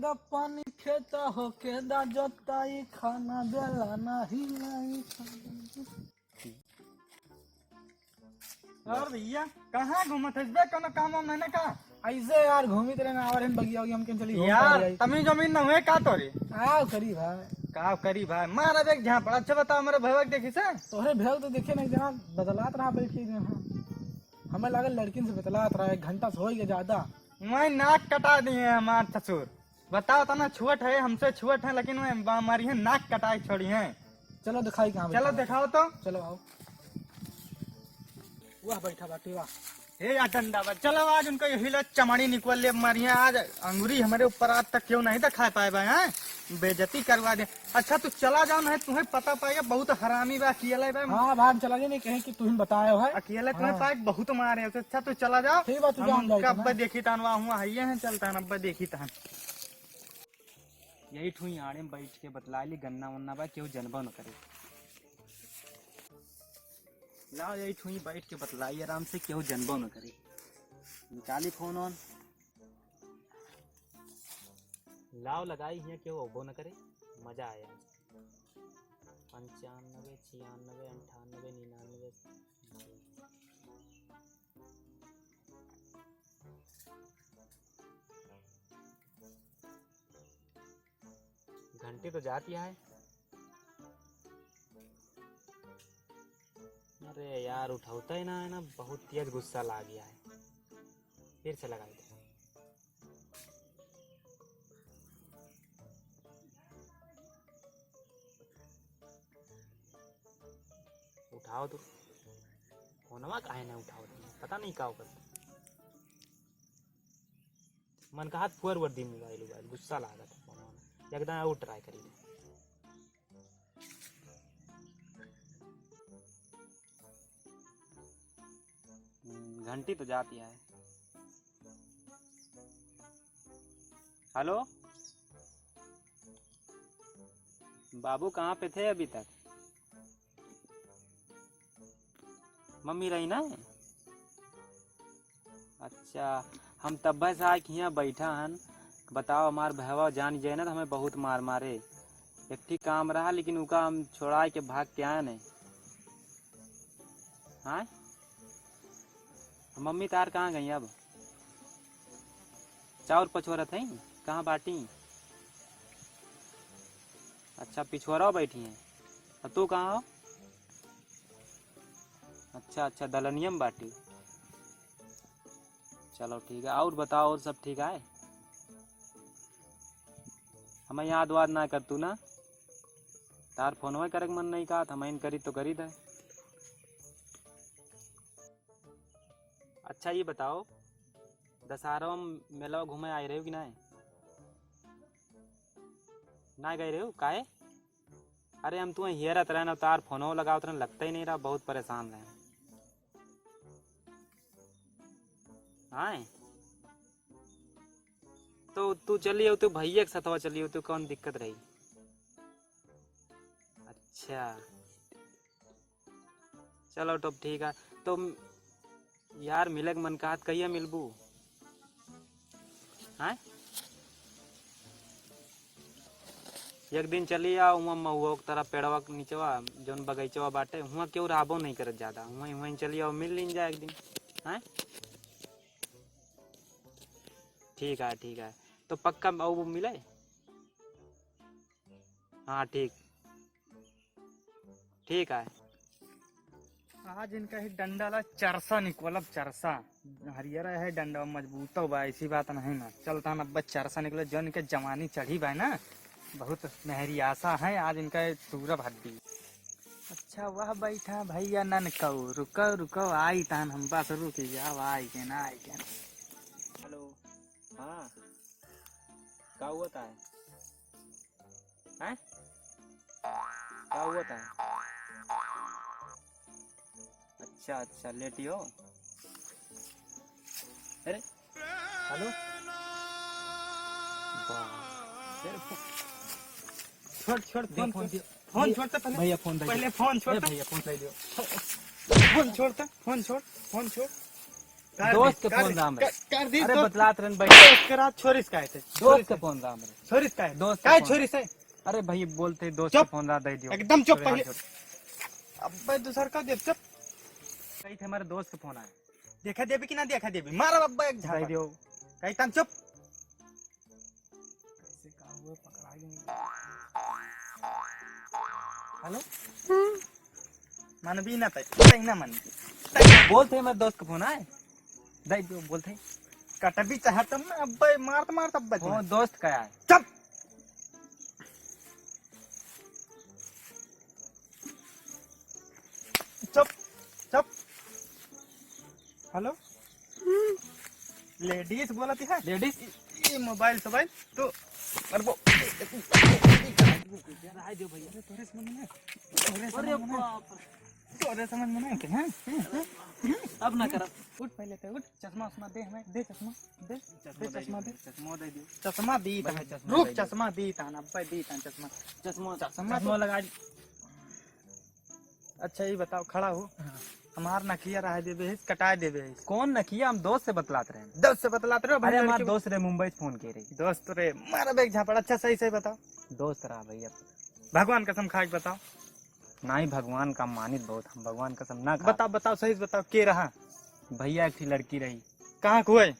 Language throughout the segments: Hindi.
दा पानी खेता हो के दा जोताई खाना बेला नहीं नहीं और भैया कहाँ घूमत है बे कोनो काम वाम नहीं ना का ऐसे यार घूमी तेरे ना आवर बगिया होगी हम के चली यार तमी जमीन न हुए का तोरे आओ करी भाई का करी भाई मारा देख जहाँ पड़ा अच्छा बता मेरे भैया देखी से तोहरे भेल तो देखे नहीं जना बदलात रहा बैठ के हमें लागल लड़किन से बदलात रहा 1 घंटा से हो गया ज्यादा मैं नाक कटा दिए हमार ससुर बताओ तो ना छुअट है हमसे छुअट है लेकिन मैं हमारी है नाक कटाई छोड़ी है। चलो दिखाई कहाँ चलो दिखाओ तो चलो आओ वाह बैठा बाटी वाह हे या डंडा बा चलो आज उनको हिला चमड़ी निकल ले मारी है आज अंगूरी हमारे ऊपर आज तक क्यों नहीं दिखा पाए भाई हैं बेइज्जती करवा दे। अच्छा तू चला जाओ नहीं तुम्हें पता पाएगा बहुत हरामी बा अकेले बा हाँ भाग चला नहीं कहीं कि तू ही बताया है अकेले तुम्हें पाए बहुत मारे है। अच्छा तू चला जाओ ठीक बात तू जान जाए कब देखी तानवा हुआ है चलता नब्बे देखी तान यही ठुई आड़े में बैठ के बतला ली गन्ना वन्ना बा क्यों जनबो न करे लाओ यही ठुई बैठ के बतलाई आराम से क्यों जनबो न करे निकाली फोन ऑन लाओ लगाई है क्यों ओबो न करे मजा आया 95 96 98 99 घंटे तो जाती है। अरे यार उठाता ही ना है ना बहुत तेज गुस्सा ला गया है फिर से लगा दे उठाओ तो फोनवा काहे ना उठाओ पता नहीं का कर मन का हाथ फुअर वर्दी मोबाइल गुस्सा लागा था एकदम आउट ट्राई करी घंटी तो जाती है। हेलो बाबू कहाँ पे थे अभी तक मम्मी रही ना अच्छा हम तब से आके यहाँ बैठा हन बताओ हमार भैया जान जाए ना तो हमें बहुत मार मारे एक ठीक काम रहा लेकिन उका हम छोड़ा के भाग के आए नहीं हाँ मम्मी तार कहाँ गई अब चाउर पछोरत है कहाँ बाटी अच्छा पिछोरा बैठी है अब तू कहाँ हो अच्छा दलनियम बाटी चलो ठीक है और बताओ और सब ठीक है हमें याद वाद ना कर तू ना तार फोन करे मन नहीं कहा हमें करी तो करी दे। अच्छा ये बताओ दशहरा में मेला घूमे आए रहे हो कि नहीं ना गए रहे हो काहे अरे हम तुम्हें हेरत रहे ना तार फोनो लगाओ तो लगता ही नहीं रहा बहुत परेशान रहे हाँ तो तू चली हो तो भैया के साथ चली हो तो कौन दिक्कत रही अच्छा चलो तो ठीक है तो यार मिले मन का हाथ कहिए मिलबू हाँ एक दिन चली आओ वहाँ महुआ की तरह पेड़वा के नीचवा जौन बगीचवा बाटे वहाँ क्यों राबो नहीं करत ज्यादा वहीं चली आओ मिल लीन जाए एक दिन हाँ ठीक है तो पक्का वो मिले हाँ ठीक है आज इनका ही डंडा ला चरसा निकलब चरसा हरियर है डंडा मजबूत बा ऐसी बात नहीं ना चलता ना बस चरसा निकले जो इनके जवानी चढ़ी बा ना बहुत मेहरी आशा है आज इनका सूरभ हड्डी। अच्छा वह बैठा भैया नन कहो रुको आई तान हम पास रुक जाओ आई के ना हेलो हाँ क्या हुआ था क्या हुआ था अच्छा लेटी हो अरे हेलो छोड़ फोन छोड़ता भैया फोन पहले फोन छोड़ भैया फोन ले लियो फोन छोड़ता फोन छोड़ दोस्त के फोन राम रे। कर दी अरे दोस्त बतलात रहन भाई, दोस्त के रात छोरिस का है दोस्त के फोन राम रे। छोरिस का है दोस्त काय कौन? छोरिस है अरे भाई बोलते दोस्त चुप। के फोन रात दे दियो। एकदम चुप छोड़े हाथ पहले जोड़। अब्बे दूसर का दे चुप कही थे हमारे दोस्त के फोन आए, देखा देबी कि ना देखा देबी मार अब्बा एक दे झापा दियो। कहीं तन चुप कैसे का हुआ पकड़ा ही नहीं। हेलो मन भी ना तई ना मन बोलते हमारे दोस्त के फोन आए, दे दियो बोलते। कटबी चाहतम ना अब्बे मारत मारत अब्बे वो दोस्त का आए। चुप चुप चुप हेलो लेडीज बोलती है लेडीज ये मोबाइल सोबाइल तो और वो दियो भैया। तोरे समझ में नहीं हैं अब ना कर, उठ पहले तो उठ चश्मा उस्मा दे हमें दे चश्मा दे चश्मा दे चश्मा दे दियो। चश्मा दी भाई, चश्मा रुक दे दियो। चश्मा दी तान अब्बे दी तान चश्मा चश्मा चश्मा चश्मा लगा। अच्छा ये बताओ खड़ा हो हमार नकिया रहा देबे है कटा देबे है कौन न किया, हम दोस्त से बतलाते रहे। दोस्त से बतलाते रहो अरे भैया हमारे लड़की- दोस्त रे मुंबई से फोन किए रही। दोस्त रे मारा बेग झापड़ अच्छा सही सही बताओ दोस्त रहा भैया, भगवान कसम खा के बताओ ना ही भगवान का मानित बहुत, हम भगवान कसम ना खा। बताओ बताओ सही से बताओ के रहा भैया एक थी लड़की रही, कहाँ के हुए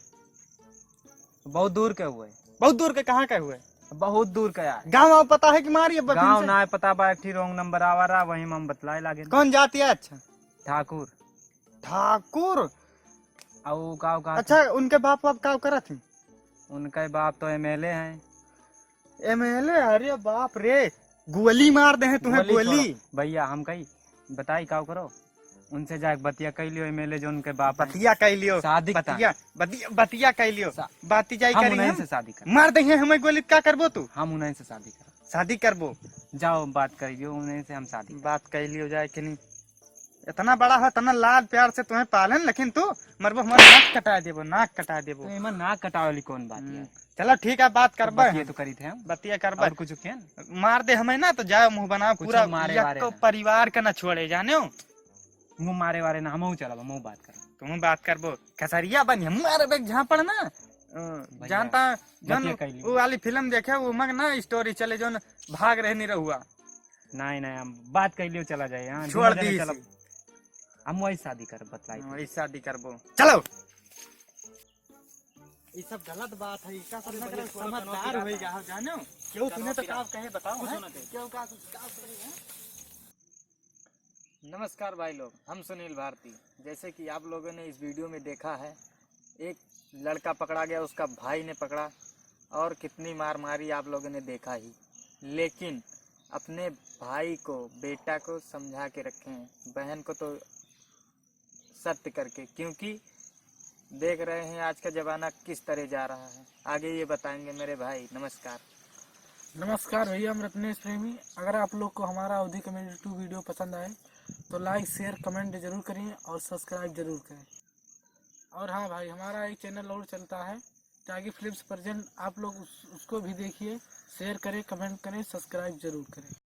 बहुत दूर के हुए, बहुत दूर के कहाँ के हुए बहुत दूर के आए। गाँव वाँव पता है कि मारिए गाँव ना है पता बा, एक थी रॉन्ग नंबर आवा रहा, वही हम बतलाए लागे। कौन जाती है अच्छा ठाकुर ठाकुर और गाँव का अच्छा उनके बाप बाप का करा थी उनके बाप तो एमएलए हैं। एमएलए अरे बाप रे गोली मार दे तुम्हें गोली छोड़ो। भैया हम कही बताई का करो, उनसे जाके बतिया कह लियो, एमएलए जो उनके बाप हैं। बतिया कह लियो शादी का बतिया बतिया कह लियो बाती जाई हम करी उन्हीं हम से शादी कर, मार देंगे हमें गोली क्या करबो तू हम उन्हीं से शादी कर। शादी करबो जाओ बात करियो उन्हीं से, हम शादी बात कह लियो जाए कि नहीं इतना बड़ा है इतना लाड प्यार से तुम्हें पालन लेकिन तू मरबो हमारा नाक कटा देबो नाक कटा देबो तो एमन नाक कटावे वाली कौन बात है। चलो ठीक है बात करबा ये तो करी थे हम, बतिया करबा और कुछ क्या मार दे हमें ना तो जाओ मुंह बनाओ कुछ पूरा मारे वारे को ना। परिवार का ना छोड़े जाने हो मुंह मारे वारे ना, हम चला मुंह बात कर। तुम बात करबो खसरिया बनी हमारे बेग झापड़ ना जानता जन बतिया कह लियो। वो वाली फिल्म देखे वो मग ना स्टोरी चले जो भाग रहे नहीं रहुआ नहीं नहीं हम बात कर लियो चला जाए। हाँ छोड़ दी चलो हम वही शादी कर बतलाई। वही शादी करबो चलो ये सब गलत बात है इसका सब मतलब समझदार होएगा हो जानो क्यों तूने तो का कहे बताओ हैं? क्यों का नमस्कार भाई लोग, हम सुनील भारती। जैसे कि आप लोगों ने इस वीडियो में देखा है, एक लड़का पकड़ा गया, उसका भाई ने पकड़ा और कितनी मार मारी आप लोगों ने देखा ही। लेकिन अपने भाई को बेटा को समझा के रखें, बहन को तो सत्य करके, क्योंकि देख रहे हैं आज का ज़माना किस तरह जा रहा है। आगे ये बताएंगे मेरे भाई। नमस्कार। नमस्कार भैया, हम रत्नेश प्रेमी। अगर आप लोग को हमारा अवधि कम्युनिटी 2 वीडियो पसंद आए तो लाइक शेयर कमेंट जरूर करें और सब्सक्राइब जरूर करें। और हाँ भाई, हमारा एक चैनल और चलता है त्यागी फिल्म्स प्रेजेंट, आप लोग उसको भी देखिए, शेयर करें, कमेंट करें, सब्सक्राइब जरूर करें।